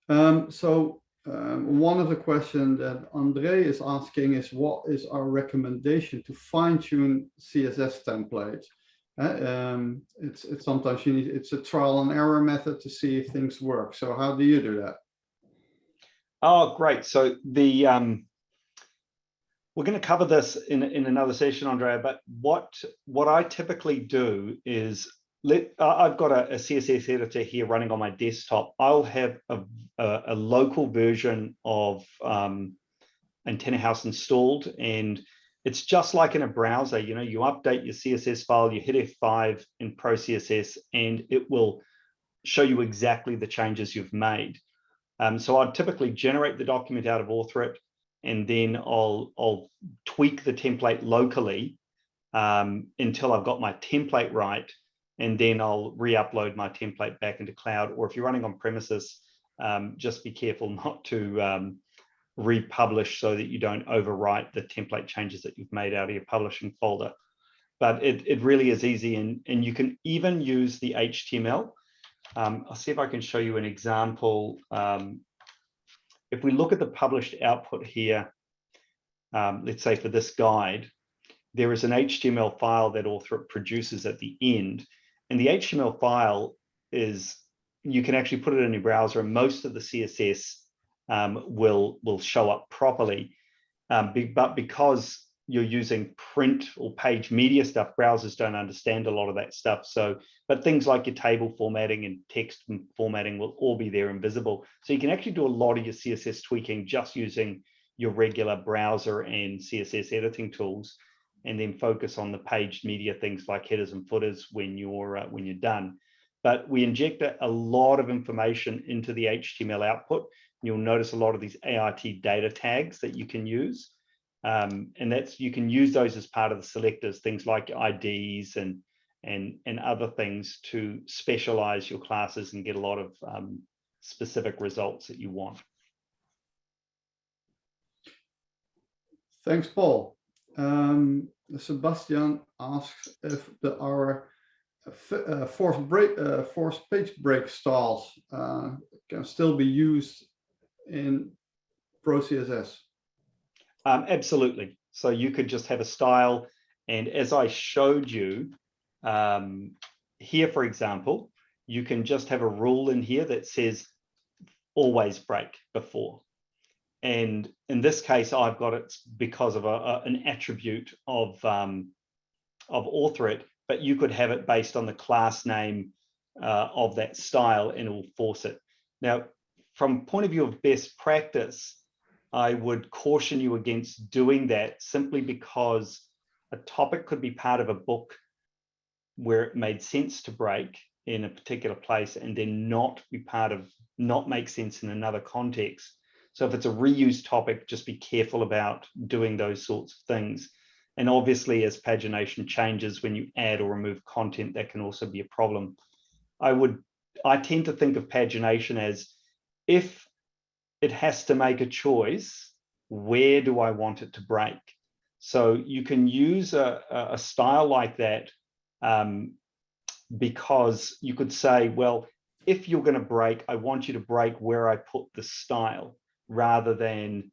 One of the questions that Andre is asking is, what is our recommendation to fine-tune CSS templates? It's sometimes it's a trial and error method to see if things work. So how do you do that? Oh, great. So we're going to cover this in another session, Andrea, but what I typically do is, I've got a CSS editor here running on my desktop. I'll have a local version of Antenna House installed, and it's just like in a browser. You know, you update your CSS file, you hit F5 in ProCSS, and it will show you exactly the changes you've made. So I'd typically generate the document out of AuthorIt, and then I'll tweak the template locally until I've got my template right, and then I'll re-upload my template back into cloud. Or if you're running on premises, just be careful not to republish so that you don't overwrite the template changes that you've made out of your publishing folder. But it really is easy, and you can even use the HTML. I'll see if I can show you an example. If we look at the published output here, let's say for this guide, there is an HTML file that AuthorIt produces at the end. And the HTML file is, you can actually put it in your browser, and most of the CSS will show up properly. But because you're using print or page media stuff, browsers don't understand a lot of that stuff. But things like your table formatting and text formatting will all be there and visible. So you can actually do a lot of your CSS tweaking just using your regular browser and CSS editing tools, and then focus on the page media things like headers and footers when you're done. But we inject a lot of information into the HTML output. You'll notice a lot of these ART data tags that you can use. And you can use those as part of the selectors, things like IDs and other things to specialize your classes and get a lot of specific results that you want. Thanks, Paul. Sebastian asks if our forced page break styles can still be used in ProCSS. Absolutely. So you could just have a style, and as I showed you here, for example, you can just have a rule in here that says always break before. And in this case, I've got it because of an attribute of AuthorIt, but you could have it based on the class name of that style, and it will force it. Now, from point of view of best practice, I would caution you against doing that, simply because a topic could be part of a book where it made sense to break in a particular place, and then not make sense in another context. So if it's a reused topic, just be careful about doing those sorts of things. And obviously, as pagination changes, when you add or remove content, that can also be a problem. I tend to think of pagination as, if it has to make a choice, where do I want it to break? So you can use a style like that, because you could say, well, if you're going to break, I want you to break where I put the style, rather than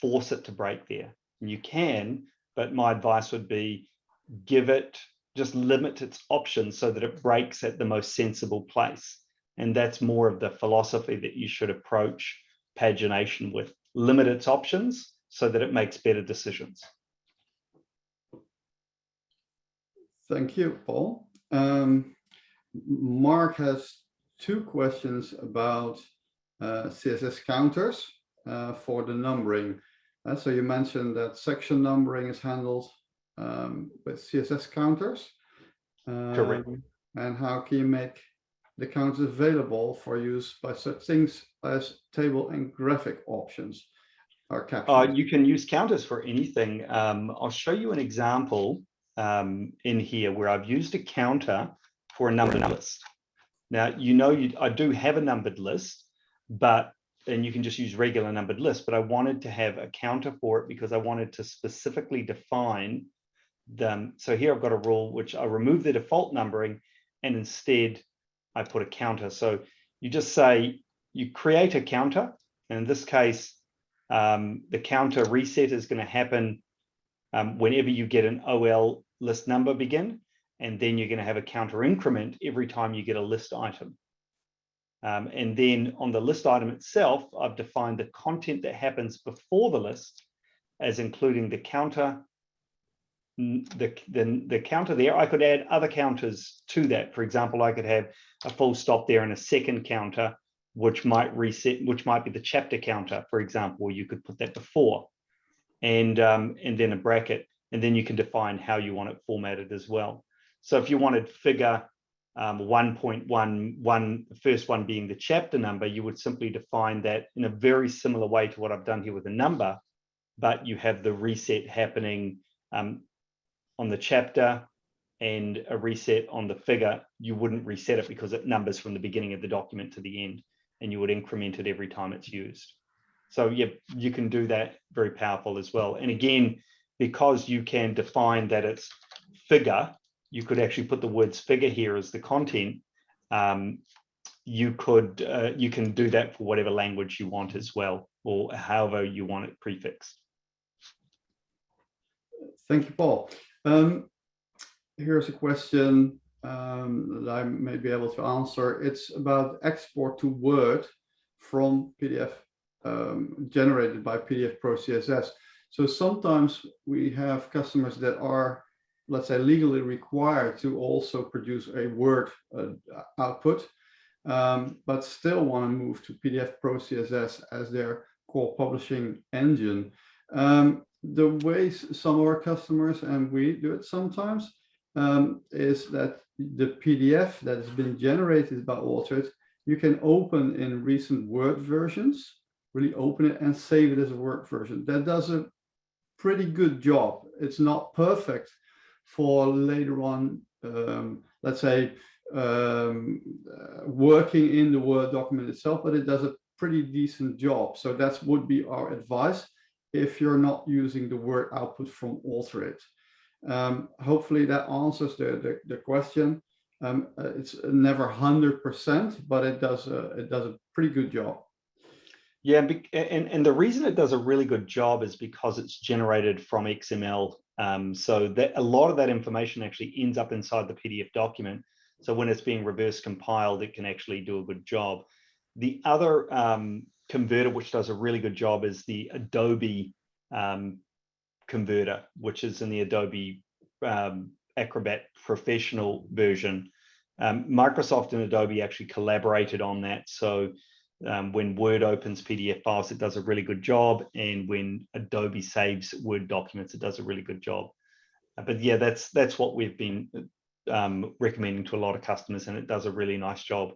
force it to break there. And you can, but my advice would be, just limit its options so that it breaks at the most sensible place. And that's more of the philosophy that you should approach pagination with. Limit its options so that it makes better decisions. Thank you, Paul. Mark has two questions about CSS counters for the numbering. So you mentioned that section numbering is handled with CSS counters. Correct. And how can you make the counters available for use by such things as table and graphic options or captions? You can use counters for anything. I'll show you an example in here where I've used a counter for a numbered list. Now, I do have a numbered list, and you can just use regular numbered list, but I wanted to have a counter for it because I wanted to specifically define them. So here I've got a rule which I remove the default numbering and instead I put a counter. So you just say, you create a counter. And in this case, the counter reset is going to happen whenever you get an OL list number begin. And then you're going to have a counter increment every time you get a list item. And then on the list item itself, I've defined the content that happens before the list as including the counter. The counter there, I could add other counters to that. For example, I could have a full stop there and a second counter, which might reset, which might be the chapter counter, for example. You could put that before, and then a bracket, and then you can define how you want it formatted as well. So if you wanted figure 1.11, the first one being the chapter number, you would simply define that in a very similar way to what I've done here with a number, but you have the reset happening on the chapter and a reset on the figure. You wouldn't reset it because it numbers from the beginning of the document to the end, and you would increment it every time it's used. So yeah, you can do that, very powerful as well. And again, because you can define that it's figure, you could actually put the words figure here as the content. You can do that for whatever language you want as well, or however you want it prefixed. Thank you, Paul. Here's a question that I may be able to answer. It's about export to Word from PDF generated by PDF ProCSS. So sometimes we have customers that are, let's say, legally required to also produce a Word output, but still want to move to PDF ProCSS as their core publishing engine. The ways some of our customers, and we do it sometimes, is that the PDF that has been generated by Altered, you can open in recent Word versions, really open it and save it as a Word version. That does a pretty good job. It's not perfect for later on, let's say, working in the Word document itself, but it does a pretty decent job. So that would be our advice if you're not using the Word output from Altered. Hopefully that answers the question. It's never 100%, but it does a pretty good job. Yeah, and the reason it does a really good job is because it's generated from XML. So that a lot of that information actually ends up inside the PDF document. So when it's being reverse compiled, it can actually do a good job. The other converter which does a really good job is the Adobe converter, which is in the Adobe Acrobat Professional version. Microsoft and Adobe actually collaborated on that. So when Word opens PDF files, it does a really good job. And when Adobe saves Word documents, it does a really good job. But yeah, that's what we've been recommending to a lot of customers, and it does a really nice job.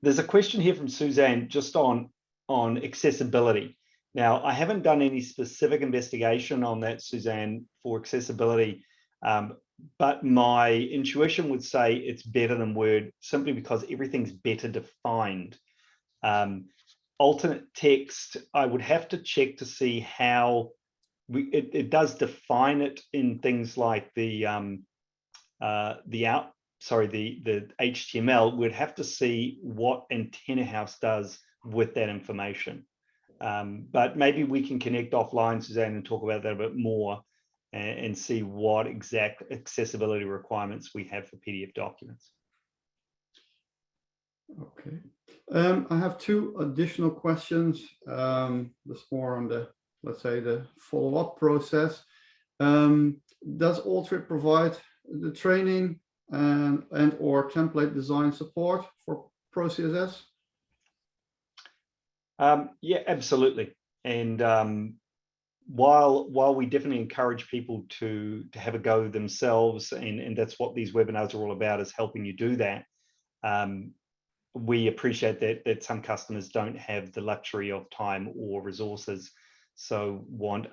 There's a question here from Suzanne just on accessibility. Now, I haven't done any specific investigation on that, Suzanne, for accessibility, but my intuition would say it's better than Word simply because everything's better defined. Alternate text, I would have to check to see how it does define it in things like the HTML. We'd have to see what Antenna House does with that information. But maybe we can connect offline, Suzanne, and talk about that a bit more and see what exact accessibility requirements we have for PDF documents. Okay. I have two additional questions. That's more on the, let's say, the follow-up process. Does Alteryx provide the training and or template design support for ProCSS? Yeah, absolutely. And while we definitely encourage people to have a go themselves, and that's what these webinars are all about, is helping you do that. We appreciate that some customers don't have the luxury of time or resources, so want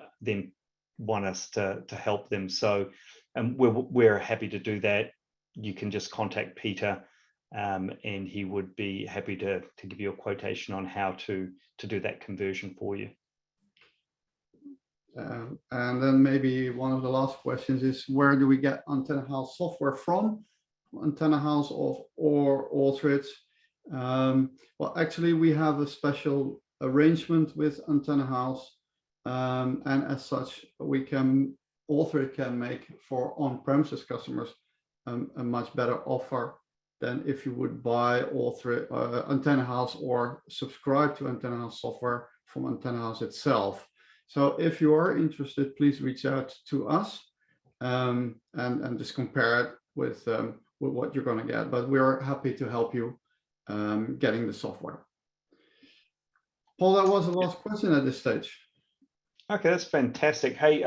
us to help them. So we're happy to do that. You can just contact Peter, and he would be happy to give you a quotation on how to do that conversion for you. And then maybe one of the last questions is, where do we get Antenna House software from? Antenna House or Author. Well, actually, we have a special arrangement with Antenna House, and as such, Author can make for on-premises customers a much better offer than if you would buy Antenna House or subscribe to Antenna House software from Antenna House itself. So if you are interested, please reach out to us and just compare it with what you're going to get. But we are happy to help you getting the software. Paul, that was the last question at this stage. Okay, that's fantastic. Hey,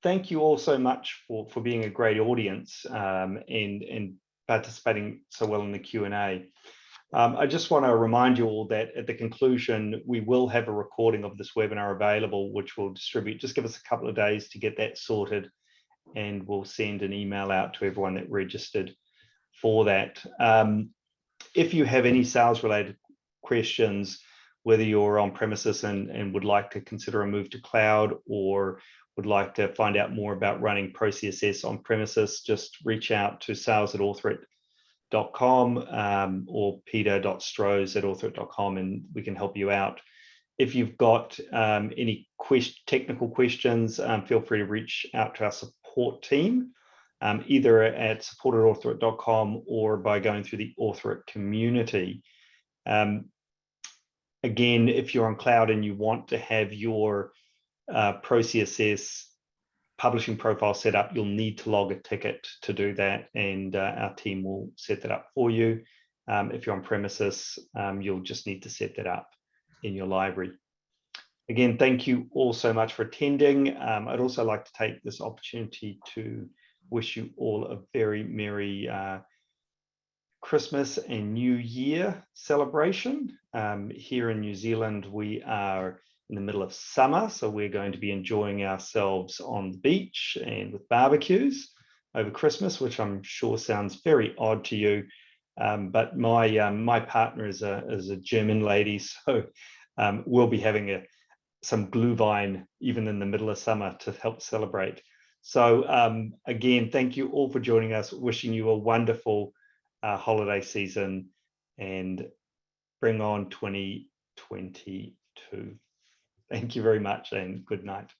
thank you all so much for being a great audience and participating so well in the Q&A. I just want to remind you all that at the conclusion, we will have a recording of this webinar available, which we'll distribute. Just give us a couple of days to get that sorted, and we'll send an email out to everyone that registered for that. If you have any sales related questions, whether you're on premises and would like to consider a move to cloud, or would like to find out more about running ProCSS on premises, just reach out to sales@author.com or peter.strohs@author.com, and we can help you out. If you've got any technical questions, feel free to reach out to our support team, either at support@author.com or by going through the Author community. Again, if you're on cloud and you want to have your ProCSS publishing profile set up, you'll need to log a ticket to do that, and our team will set that up for you. If you're on premises, you'll just need to set that up in your library. Again, thank you all so much for attending. I'd also like to take this opportunity to wish you all a very merry Christmas and New Year celebration. Here in New Zealand, we are in the middle of summer, so we're going to be enjoying ourselves on the beach and with barbecues over Christmas, which I'm sure sounds very odd to you, but my partner is a German lady, so we'll be having some Glühwein even in the middle of summer to help celebrate. So again, thank you all for joining us. Wishing you a wonderful holiday season, and bring on 2022. Thank you very much, and good night.